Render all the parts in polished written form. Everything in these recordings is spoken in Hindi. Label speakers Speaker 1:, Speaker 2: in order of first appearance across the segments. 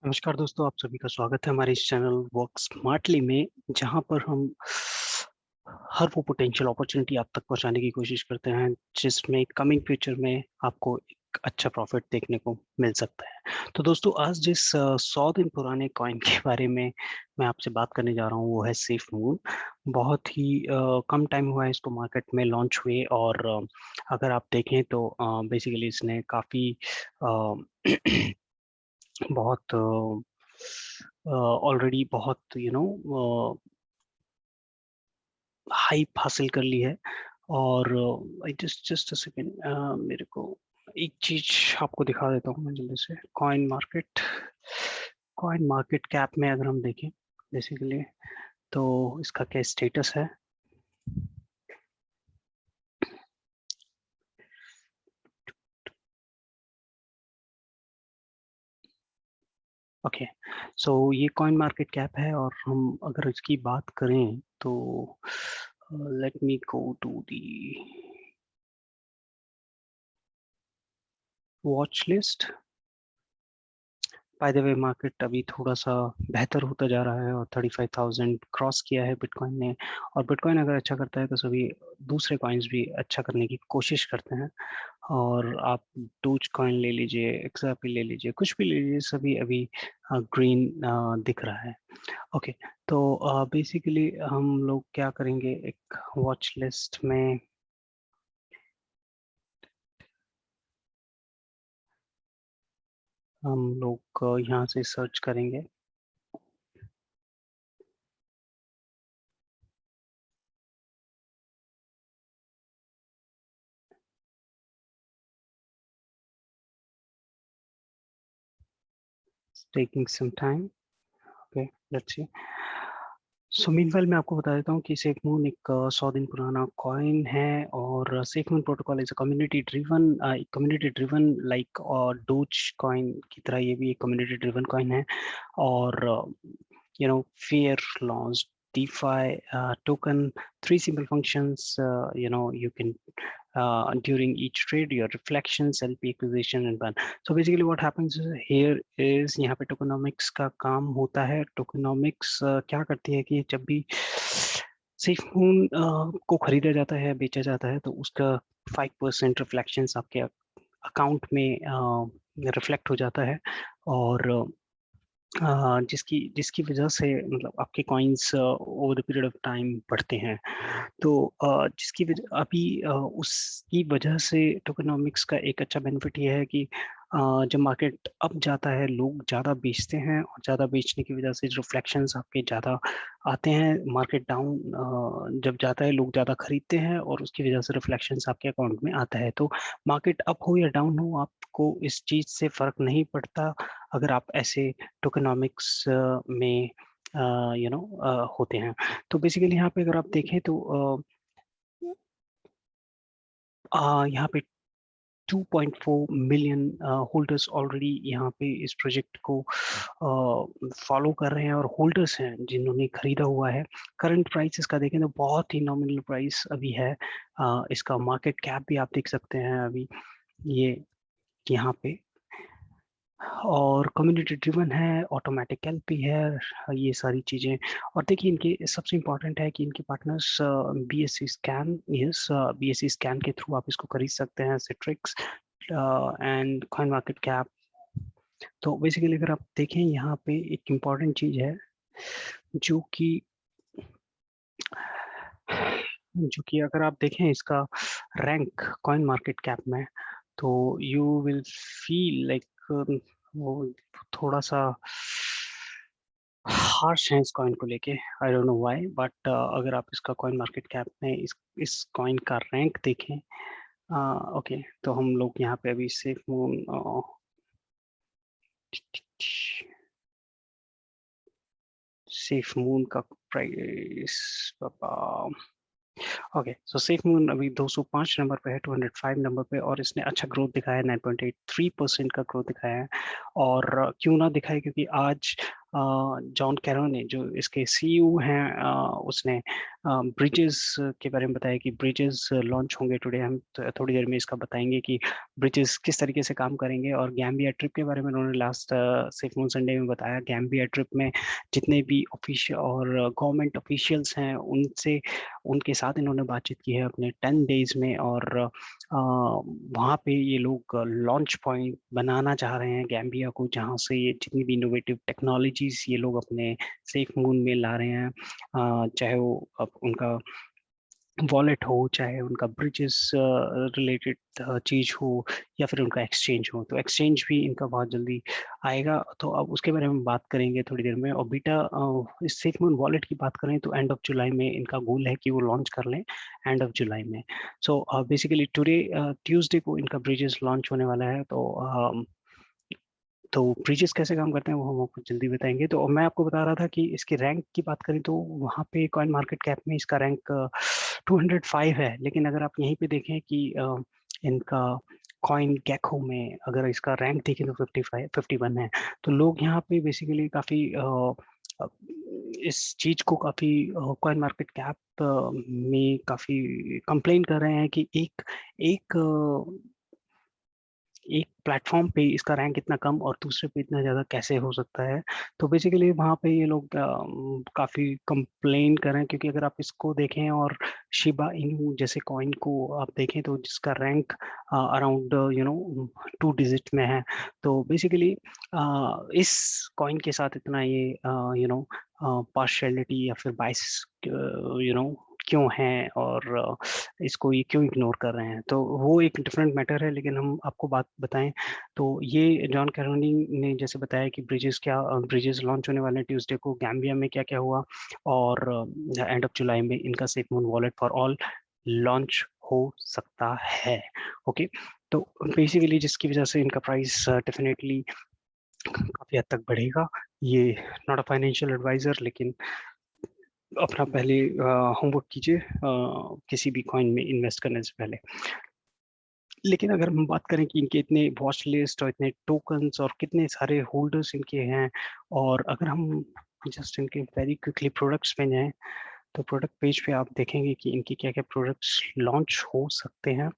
Speaker 1: नमस्कार दोस्तों, आप सभी का स्वागत है हमारे इस चैनल वर्क स्मार्टली में, जहाँ पर हम हर वो पोटेंशियल अपॉर्चुनिटी आप तक पहुँचाने की कोशिश करते हैं, जिसमें कमिंग फ्यूचर में आपको एक अच्छा प्रॉफिट देखने को मिल सकता है। तो दोस्तों, आज जिस 100 दिन पुराने कॉइन के बारे में मैं आपसे बात करने जा रहा हूँ, वो है सेफ मून। बहुत ही कम टाइम हुआ है इसको मार्केट में लॉन्च हुए और अगर आप देखें तो बेसिकली इसने काफ़ी बहुत ऑलरेडी बहुत हाइप हासिल कर ली है और आई जस्ट अ सेकंड, मेरे को एक चीज आपको दिखा देता हूँ मैं जल्दी से। कॉइन मार्केट कैप में अगर हम देखें बेसिकली, तो इसका क्या स्टेटस है। ओके, सो ये कॉइन मार्केट कैप है और हम अगर इसकी बात करें तो let me go to the watch list. By the way, market अभी थोड़ा-सा बेहतर होता जा रहा है और 35,000 क्रॉस किया है बिटकॉइन ने। और बिटकॉइन अगर अच्छा करता है तो सभी दूसरे कॉइन्स भी अच्छा करने की कोशिश करते हैं। और आप डोज कॉइन ले लीजिए, एक्सआरपी ले लीजिए, कुछ भी ले लीजिए, सभी अभी ग्रीन दिख रहा है। ओके, तो बेसिकली हम लोग क्या करेंगे, एक वॉच लिस्ट में हम लोग यहाँ से सर्च करेंगे। Taking some time. Okay, let's see. So meanwhile मैं आपको बता देता हूँ कि सेफमून एक 100 दिन पुराना कॉइन है और SafeMoon protocol is community driven like और डोज कॉइन की तरह ये भी एक कम्युनिटी ड्रिवन कॉइन है। और fair launch DeFi token, three simple functions. You can during each trade, your reflections, LP acquisition and burn. So basically what happens here is यहाँ पे टोकेनोमिक्स का काम होता है। टोकेनोमिक्स क्या करती है कि जब भी सेफ मून को खरीदा जाता है, बेचा जाता है, तो उसका 5% रिफ्लेक्शंस आपके अकाउंट में रिफ्लेक्ट हो जाता है। और जिसकी जिसकी वजह से मतलब आपके coins over the period of time बढ़ते हैं। तो जिसकी वजह अभी उसकी वजह से टोकेनोमिक्स का एक अच्छा बेनिफिट ये है कि जब मार्केट अप जाता है, लोग ज़्यादा बेचते हैं और ज़्यादा बेचने की वजह से रिफ्लेक्शंस आपके ज़्यादा आते हैं। मार्केट डाउन जब जाता है, लोग ज़्यादा खरीदते हैं और उसकी वजह से रिफ्लेक्शंस आपके अकाउंट में आता है। तो मार्केट अप हो या डाउन हो, आपको इस चीज़ से फ़र्क नहीं पड़ता अगर आप ऐसे टोकेनोमिक्स में होते हैं। तो बेसिकली यहाँ पे अगर आप देखें तो यहाँ पे 2.4 मिलियन होल्डर्स ऑलरेडी यहाँ पे इस प्रोजेक्ट को फॉलो कर रहे हैं और होल्डर्स हैं जिन्होंने खरीदा हुआ है। करंट प्राइस इसका देखें तो बहुत ही नॉमिनल प्राइस अभी है। इसका मार्केट कैप भी आप देख सकते हैं अभी ये यहाँ पे। और कम्युनिटी ड्रिवन है, ऑटोमेटिक एलपी है, ये सारी चीज़ें। और देखिए, इनके सबसे इम्पोर्टेंट है कि इनके partners BSc scan, yes, BSc scan के थ्रू आप इसको खरीद सकते हैं, Citrix and coin market cap. तो बेसिकली अगर आप देखें यहाँ पे एक इम्पॉर्टेंट चीज़ है जो कि अगर आप देखें इसका रैंक कॉइन मार्केट कैप में, तो यू विल फील लाइक वो थोड़ा सा हार्श है इस कॉइन को लेके। I don't know why, but अगर आप इसका कॉइन मार्केट कैप में इस कॉइन का रैंक देखें, ओके, तो हम लोग यहाँ पे अभी सेफ मून का प्राइस, ओके, सो सेफ मून अभी 205 नंबर पे है, 205 नंबर पे, और इसने अच्छा ग्रोथ दिखाया है, 9.83% का ग्रोथ दिखाया है। और क्यों ना दिखाए, क्योंकि आज जॉन कैरो ने, जो इसके सीईओ हैं, उसने ब्रिजेस के बारे में बताया कि ब्रिजेस लॉन्च होंगे टुडे। हम थोड़ी देर में इसका बताएंगे कि ब्रिजेस किस तरीके से काम करेंगे। और गैम्बिया ट्रिप के बारे में उन्होंने लास्ट सेफ मून संडे में बताया। गैम्बिया ट्रिप में जितने भी ऑफिशियल और गवर्नमेंट ऑफिशियल्स हैं उनसे, उनके साथ इन्होंने बातचीत की है अपने 10 डेज में। और वहाँ पे ये लोग लॉन्च पॉइंट बनाना चाह रहे हैं गैम्बिया को, जहाँ से ये जितनी भी इनोवेटिव टेक्नोलॉजीज ये लोग अपने सेफ मून में ला रहे हैं, चाहे वो उनका वॉलेट हो, चाहे उनका ब्रिजेस रिलेटेड चीज हो, या फिर उनका एक्सचेंज हो। तो एक्सचेंज भी इनका बहुत जल्दी आएगा, तो अब उसके बारे में बात करेंगे थोड़ी देर में। और बीटा इस सेफमून वॉलेट की बात करें तो एंड ऑफ जुलाई में इनका गोल है कि वो लॉन्च कर लें एंड ऑफ जुलाई में। सो बेसिकली टुडे ट्यूसडे को इनका ब्रिजेस लॉन्च होने वाला है। तो ब्रिजेस कैसे काम करते हैं वो हम आपको जल्दी बताएंगे। तो मैं आपको बता रहा था कि इसके रैंक की बात करें तो वहाँ पे कॉइन मार्केट कैप में इसका रैंक 205 है। लेकिन अगर आप यहीं पे देखें कि इनका कॉइन गेको में अगर इसका रैंक देखें तो 51 है। तो लोग यहाँ पे बेसिकली काफ़ी इस चीज को काफ़ी कॉइन मार्केट कैप में काफ़ी कंप्लेन कर रहे हैं कि एक एक एक प्लेटफॉर्म पे इसका रैंक इतना कम और दूसरे पे इतना ज़्यादा कैसे हो सकता है। तो बेसिकली वहाँ पे ये लोग काफ़ी कंप्लेन कर रहे हैं, क्योंकि अगर आप इसको देखें और शिबा इनू जैसे कॉइन को आप देखें तो जिसका रैंक अराउंड 2 डिजिट में है। तो बेसिकली इस कॉइन के साथ इतना ये पार्शियलिटी या फिर बाइस क्यों है, और इसको ये क्यों इग्नोर कर रहे हैं, तो वो एक डिफरेंट मैटर है। लेकिन हम आपको बात बताएं तो ये जॉन कैरोनी ने जैसे बताया कि ब्रिजेस लॉन्च होने वाले हैं ट्यूसडे को। गैम्बिया में क्या क्या हुआ, और एंड ऑफ जुलाई में इनका safe moon wallet for all launch हो सकता है। ओके, तो बेसिकली जिसकी वजह से इनका प्राइस डेफिनेटली काफी हद तक बढ़ेगा। ये नॉट अ फाइनेंशियल एडवाइजर, लेकिन अपना पहले होमवर्क कीजिए किसी भी कॉइन में इन्वेस्ट करने से पहले। लेकिन अगर हम बात करें कि इनके इतने वॉच लिस्ट और इतने टोकन्स और कितने सारे होल्डर्स इनके हैं, और अगर हम जस्ट इनके वेरी क्विकली प्रोडक्ट्स पे जाएं तो प्रोडक्ट पेज पे आप देखेंगे कि इनके क्या क्या प्रोडक्ट्स लॉन्च हो सकते हैं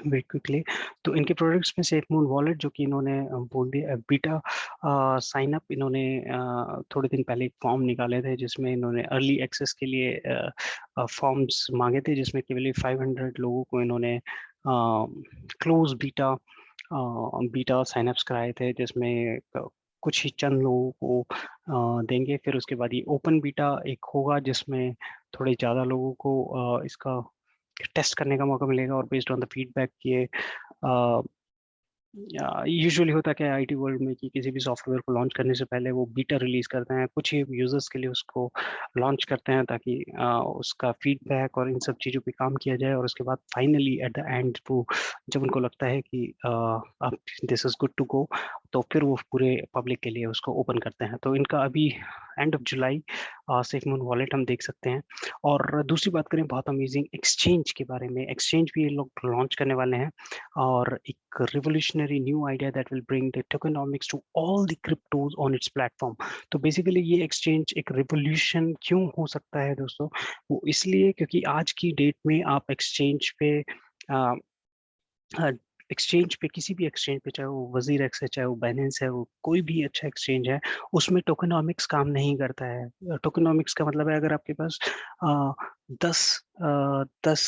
Speaker 1: वेरी क्विकली। तो इनके प्रोडक्ट्स में सेफ मून वॉलेट, जो कि इन्होंने बोल दिया बीटा साइन अप, इन्होंने थोड़े दिन पहले एक फॉर्म निकाले थे जिसमें इन्होंने अर्ली एक्सेस के लिए फॉर्म्स मांगे थे, जिसमें केवल 500 लोगों को इन्होंने क्लोज बीटा बीटा साइनअप्स कराए थे, जिसमें कुछ ही चंद लोगों को देंगे। फिर उसके बाद ये ओपन बीटा एक होगा जिसमें थोड़े ज़्यादा लोगों को इसका टेस्ट करने का मौका मिलेगा, और बेस्ड ऑन द फीडबैक ये यूजुअली होता क्या है आईटी वर्ल्ड में कि किसी भी सॉफ्टवेयर को लॉन्च करने से पहले वो बीटा रिलीज करते हैं, कुछ ही यूजर्स के लिए उसको लॉन्च करते हैं ताकि उसका फीडबैक और इन सब चीज़ों पे काम किया जाए। और उसके बाद फाइनली एट द एंड वो जब उनको लगता है कि अब this is good to go, तो फिर वो पूरे पब्लिक के लिए उसको ओपन करते हैं। तो इनका अभी end of July safe moon wallet हम देख सकते हैं। और दूसरी बात करें बहुत अमेजिंग एक्सचेंज के बारे में, एक्सचेंज भी ये लोग लॉन्च करने वाले हैं, और एक revolutionary new idea that will bring the tokenomics to all the cryptos on its platform। तो बेसिकली ये एक्सचेंज एक रिवोल्यूशन क्यों हो सकता है दोस्तों, वो इसलिए क्योंकि आज की डेट में आप एक्सचेंज पे एक्सचेंज पे किसी भी एक्सचेंज पे, चाहे वो वजीर एक्स है, चाहे वो बाइनेंस है, वो कोई भी अच्छा एक्सचेंज है, उसमें टोकेनॉमिक्स काम नहीं करता है। टोकेनॉमिक्स का मतलब है अगर आपके पास 10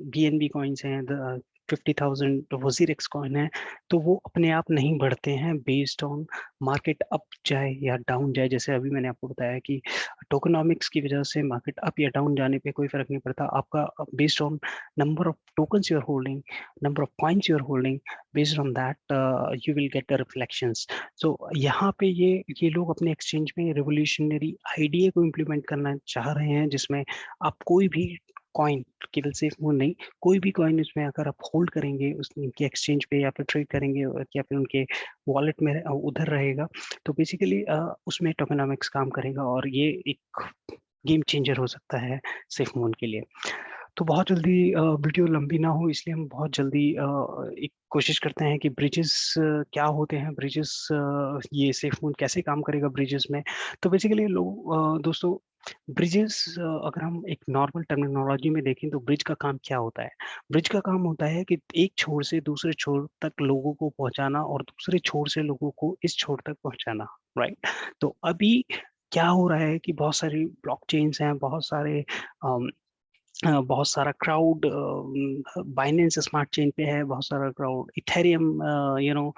Speaker 1: BNB कॉइन्स हैं, 50,000 वजीर एक्स कॉइन है, तो वो अपने आप नहीं बढ़ते हैं बेस्ड ऑन मार्केट अप जाए या डाउन जाए। जैसे अभी मैंने आपको बताया कि टोकेनॉमिक्स की वजह से मार्केट अप या डाउन जाने पे कोई फर्क नहीं पड़ता आपका, based on number of tokens you are holding, number of coins you are holding, based on that you will get the reflections। so यहाँ पे ये लोग अपने एक्सचेंज में रिवोल्यूशनरी आइडिया को इम्प्लीमेंट करना चाह रहे हैं, जिसमें आप कोई भी कॉइन, केवल सेफ मून नहीं, कोई भी कॉइन इसमें अगर आप होल्ड करेंगे उस उनके एक्सचेंज पे या फिर ट्रेड करेंगे या फिर उनके वॉलेट में उधर रहेगा, तो बेसिकली उसमें टोकेनॉमिक्स काम करेगा, और ये एक गेम चेंजर हो सकता है सेफ मून के लिए। तो बहुत जल्दी वीडियो लंबी ना हो इसलिए हम बहुत जल्दी एक कोशिश करते हैं कि ब्रिजेस क्या होते हैं, ब्रिजेस ये सेफ मून कैसे काम करेगा ब्रिजेस में। तो बेसिकली लोग दोस्तों, ब्रिजेस अगर हम एक नॉर्मल टर्मिनोलॉजी में देखें तो ब्रिज का काम क्या होता है। ब्रिज का काम होता है कि एक छोर से दूसरे छोर तक लोगों को पहुंचाना और दूसरे छोर से लोगों को इस छोर तक पहुंचाना, राइट। तो अभी क्या हो रहा है कि बहुत सारी ब्लॉकचेन्स हैं, बहुत सारा क्राउड बाइनेंस स्मार्ट चेन पे है, बहुत सारा crowd Ethereum you know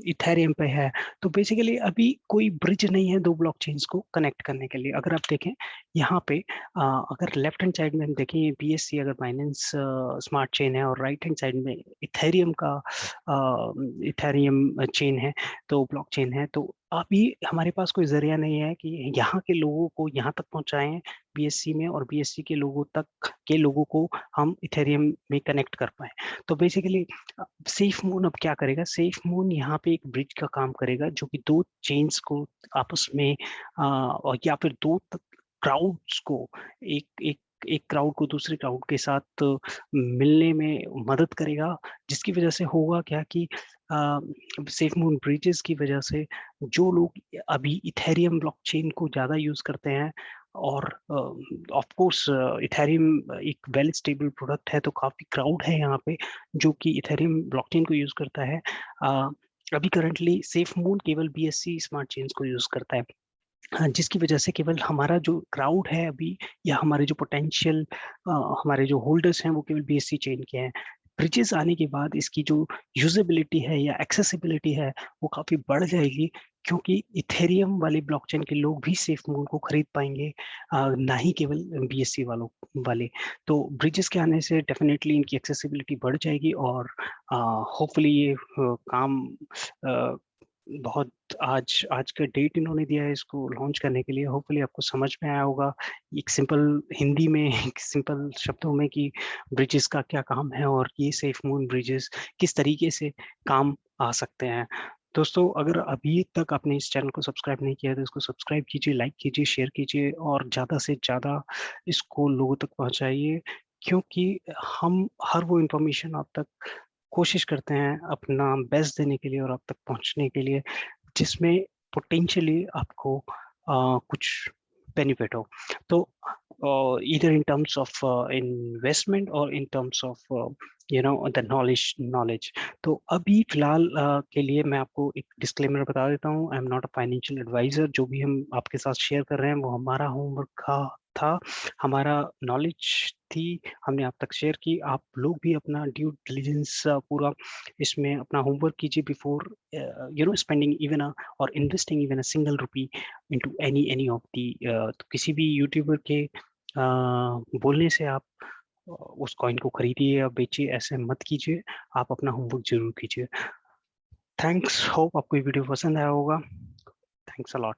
Speaker 1: Ethereum पे है। तो बेसिकली अभी कोई ब्रिज नहीं है दो ब्लॉकचेन्स को कनेक्ट करने के लिए। अगर आप देखें यहाँ पे अगर लेफ्ट हैंड साइड में हम देखें ये BSC अगर बाइनेंस स्मार्ट चेन है और राइट हैंड साइड में इथेरियम का इथेरियम चेन है, तो ब्लॉकचेन है। तो अभी हमारे पास कोई जरिया नहीं है कि यहाँ के लोगों को यहाँ तक पहुँचाएं BSC में, और BSC के लोगों को हम इथेरियम में कनेक्ट कर पाए। तो बेसिकली सेफ मून अब क्या करेगा, सेफ मून यहाँ पे एक ब्रिज का काम करेगा जो कि दो चेन्स को आपस में और या फिर दो क्राउड्स को एक एक एक क्राउड को दूसरे क्राउड के साथ मिलने में मदद करेगा। जिसकी वजह से होगा क्या कि सेफ मून ब्रिजेस की वजह से जो लोग अभी इथेरियम ब्लॉकचेन को ज़्यादा यूज़ करते हैं, और ऑफ कोर्स इथेरियम एक वेल स्टेबल प्रोडक्ट है, तो काफ़ी क्राउड है यहाँ पे जो कि इथेरियम ब्लॉकचेन को यूज़ करता है। अभी करंटली सेफ मून केवल BSC स्मार्ट चेन्स को यूज़ करता है। हाँ, जिसकी वजह से केवल हमारा जो क्राउड है अभी, या हमारे जो पोटेंशियल हमारे जो होल्डर्स हैं वो केवल BSC चेन के हैं। ब्रिजेस आने के बाद इसकी जो यूजेबिलिटी है या एक्सेसिबिलिटी है वो काफ़ी बढ़ जाएगी, क्योंकि इथेरियम वाले ब्लॉकचेन के लोग भी सेफ मून को खरीद पाएंगे, ना ही केवल BSC वालों वाले। तो ब्रिजेस के आने से डेफिनेटली इनकी एक्सेसिबिलिटी बढ़ जाएगी, और होपफुली ये काम बहुत आज आज का डेट इन्होंने दिया है इसको लॉन्च करने के लिए। होपफुली आपको समझ में आया होगा एक सिंपल हिंदी में, एक सिंपल शब्दों में, कि ब्रिजेस का क्या काम है और ये सेफ मून ब्रिजेस किस तरीके से काम आ सकते हैं। दोस्तों, अगर अभी तक आपने इस चैनल को सब्सक्राइब नहीं किया तो इसको सब्सक्राइब कीजिए, लाइक कीजिए, शेयर कीजिए, और ज़्यादा से ज़्यादा इसको लोगों तक पहुँचाइए, क्योंकि हम हर वो इंफॉर्मेशन आप तक कोशिश करते हैं अपना बेस्ट देने के लिए और आप तक पहुंचने के लिए जिसमें पोटेंशियली आपको कुछ बेनिफिट हो। तो either in terms of investment or in terms of the knowledge। तो अभी फिलहाल के लिए मैं आपको एक डिस्क्लेमर बता देता हूँ, I am not a financial advisor. जो भी हम आपके साथ शेयर कर रहे हैं वो हमारा होमवर्क का था, हमारा नॉलेज थी, हमने आप तक शेयर की। आप लोग भी अपना ड्यू डिलिजेंस पूरा इसमें अपना होमवर्क कीजिए बिफोर स्पेंडिंग इवन और investing even a single rupee into any of the. तो किसी भी यूट्यूबर के बोलने से आप उस कॉइन को खरीदिए या बेचिए, ऐसे मत कीजिए। आप अपना होमवर्क जरूर कीजिए। थैंक्स, होप आपको ये वीडियो पसंद आया होगा। Thanks a lot.